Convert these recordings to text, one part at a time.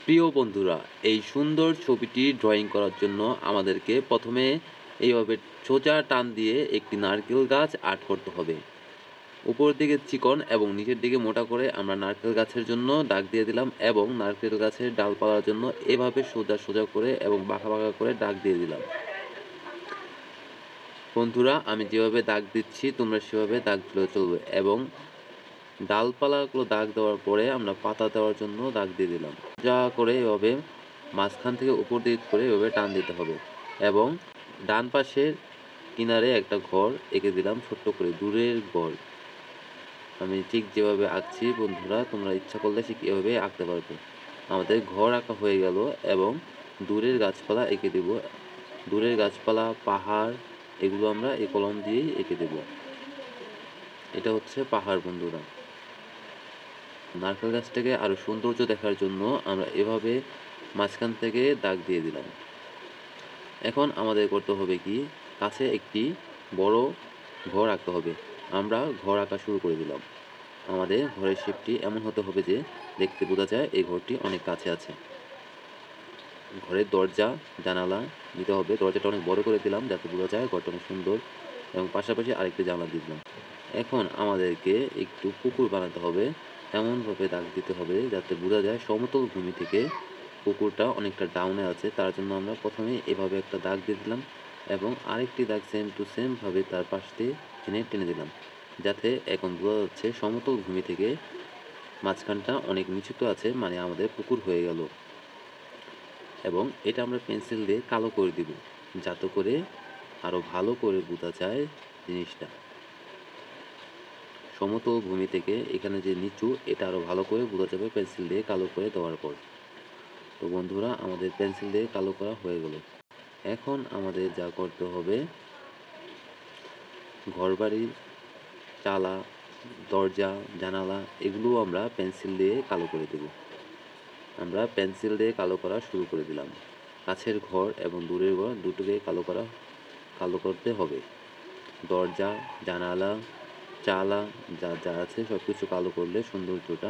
প্রিয় বন্ধুরা, এই সুন্দর ছবিটি ড্রয়িং করার জন্য আমাদেরকে প্রথমে এইভাবে সোজা টান দিয়ে একটি নারকেল গাছ আর্ট করতে হবে। উপরের দিকে চিকন এবং নিচের দিকে মোটা করে আমরা নারকেল গাছের জন্য দাগ দিয়ে দিলাম এবং নারকেল গাছের ডালপালার জন্য এভাবে সোজা সোজা করে এবং বাঁকা বাঁকা করে দাগ দিয়ে দিলাম। বন্ধুরা, আমি যেভাবে দাগ দিচ্ছি তোমরা সেভাবে দাগ দিলে চলবে এবং ডালপালাগুলো দাগ দেওয়ার পরে আমরা পাতা দেওয়ার জন্য দাগ দিয়ে দিলাম। যা করে এভাবে মাঝখান থেকে উপর দিক করে এভাবে টান দিতে হবে এবং ডান পাশের কিনারে একটা ঘর এঁকে দিলাম ছোট্ট করে, দূরের ঘর। আমি ঠিক যেভাবে আঁকছি বন্ধুরা, তোমরা ইচ্ছা করলে ঠিক এভাবে আঁকতে পারবে। আমাদের ঘর আঁকা হয়ে গেল এবং দূরের গাছপালা এঁকে দেব। দূরের গাছপালা, পাহাড়, এগুলো আমরা এই কলম দিয়েই এঁকে দেব। এটা হচ্ছে পাহাড় বন্ধুরা। নারকেল গাছটাকে আরো সৌন্দর্য দেখার জন্য আমরা এভাবে মাঝখান থেকে দাগ দিয়ে দিলাম। এখন আমাদের করতে হবে কি, কাছে একটি বড় ঘর আঁকতে হবে। আমরা ঘর আঁকা শুরু করে দিলাম। আমাদের ঘরের শেপটি এমন হতে হবে যে দেখতে বোঝা যায় এই ঘরটি অনেক কাছে আছে। ঘরের দরজা জানালা দিতে হবে। দরজাটা অনেক বড় করে দিলাম যাতে বোঝা যায় ঘরটা অনেক সুন্দর এবং পাশাপাশি আরেকটি জানলা দিয়ে দিলাম। এখন আমাদেরকে একটু পুকুর বানাতে হবে। এমনভাবে দাগ দিতে হবে যাতে বোঝা যায় সমতল ভূমি থেকে পুকুরটা অনেকটা ডাউনে আছে। তার জন্য আমরা প্রথমে এভাবে একটা দাগ দিয়ে দিলাম এবং আরেকটি দাগ সেম টু সেম ভাবে তার পাশ দিয়ে টেনে দিলাম, যাতে এখন বোঝা যাচ্ছে সমতল ভূমি থেকে মাঝখানটা অনেক নিচুতে আছে, মানে আমাদের পুকুর হয়ে গেল। এবং এটা আমরা পেন্সিল দিয়ে কালো করে দিব যাতে করে আরো ভালো করে বোঝা যায় জিনিসটা। সমতল ভূমি থেকে এখানে যে নিচু, এটা আরো ভালো করে বোঝা যাবে পেন্সিল দিয়ে কালো করে দেওয়ার পর। তো বন্ধুরা, আমাদের পেন্সিল দিয়ে কালো করা হয়ে গেল। এখন আমাদের যা করতে হবে, ঘরবাড়ির চালা, দরজা, জানালা এগুলো আমরা পেন্সিল দিয়ে কালো করে দেব। আমরা পেন্সিল দিয়ে কালো করা শুরু করে দিলাম। কাছের ঘর এবং দূরের ঘর দুটোকে কালো করতে হবে। দরজা, জানালা, চালা যা যা আছে সব কিছু কালো করলে সৌন্দর্যটা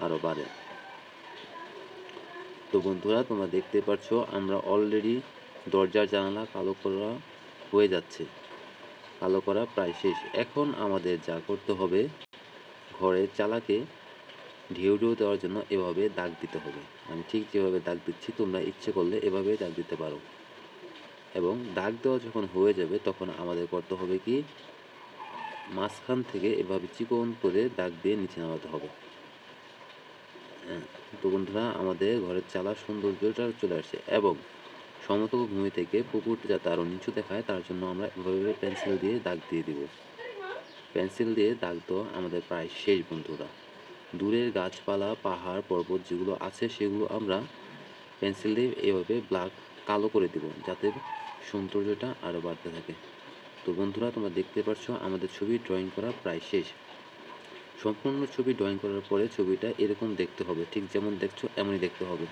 আরও বাড়ে। তো বন্ধুরা, তোমরা দেখতে পাচ্ছ আমরা অলরেডি দরজার জানালা কালো করা হয়ে যাচ্ছে। কালো করা প্রায় শেষ। এখন আমাদের যা করতে হবে, ঘরের চালাকে ঢেউ দেওয়ার জন্য এভাবে দাগ দিতে হবে। আমি ঠিক যেভাবে দাগ দিচ্ছি তোমরা ইচ্ছে করলে এভাবে দাগ দিতে পারো। এবং দাগ দেওয়া যখন হয়ে যাবে তখন আমাদের করতে হবে কি, মাঝখান থেকে এভাবে চিকন করে দাগ দিয়ে নিচে নামাতে হবে। তো বন্ধুরা, আমাদের ঘরের চালার সৌন্দর্যটা চলে আসছে এবং সমতল ভূমি থেকে পুকুরটা যাতে আরও নিচু দেখায় তার জন্য আমরা এভাবে পেন্সিল দিয়ে দাগ দিয়ে দিব। পেন্সিল দিয়ে দাগ দেওয়া আমাদের প্রায় শেষ বন্ধুরা। দূরের গাছপালা, পাহাড়, পর্বত যেগুলো আছে সেগুলো আমরা পেন্সিল দিয়ে এভাবে ব্ল্যাক কালো করে দেব যাতে সৌন্দর্যটা আরও বাড়তে থাকে। তো বন্ধুরা, তোমরা দেখতে পাচ্ছ আমাদের ছবি ড্রয়িং করা প্রায় শেষ। সম্পূর্ণ ছবি ড্রয়িং করার পরে ছবিটা এরকম দেখতে হবে, ঠিক যেমন দেখছো এমনই দেখতে হবে।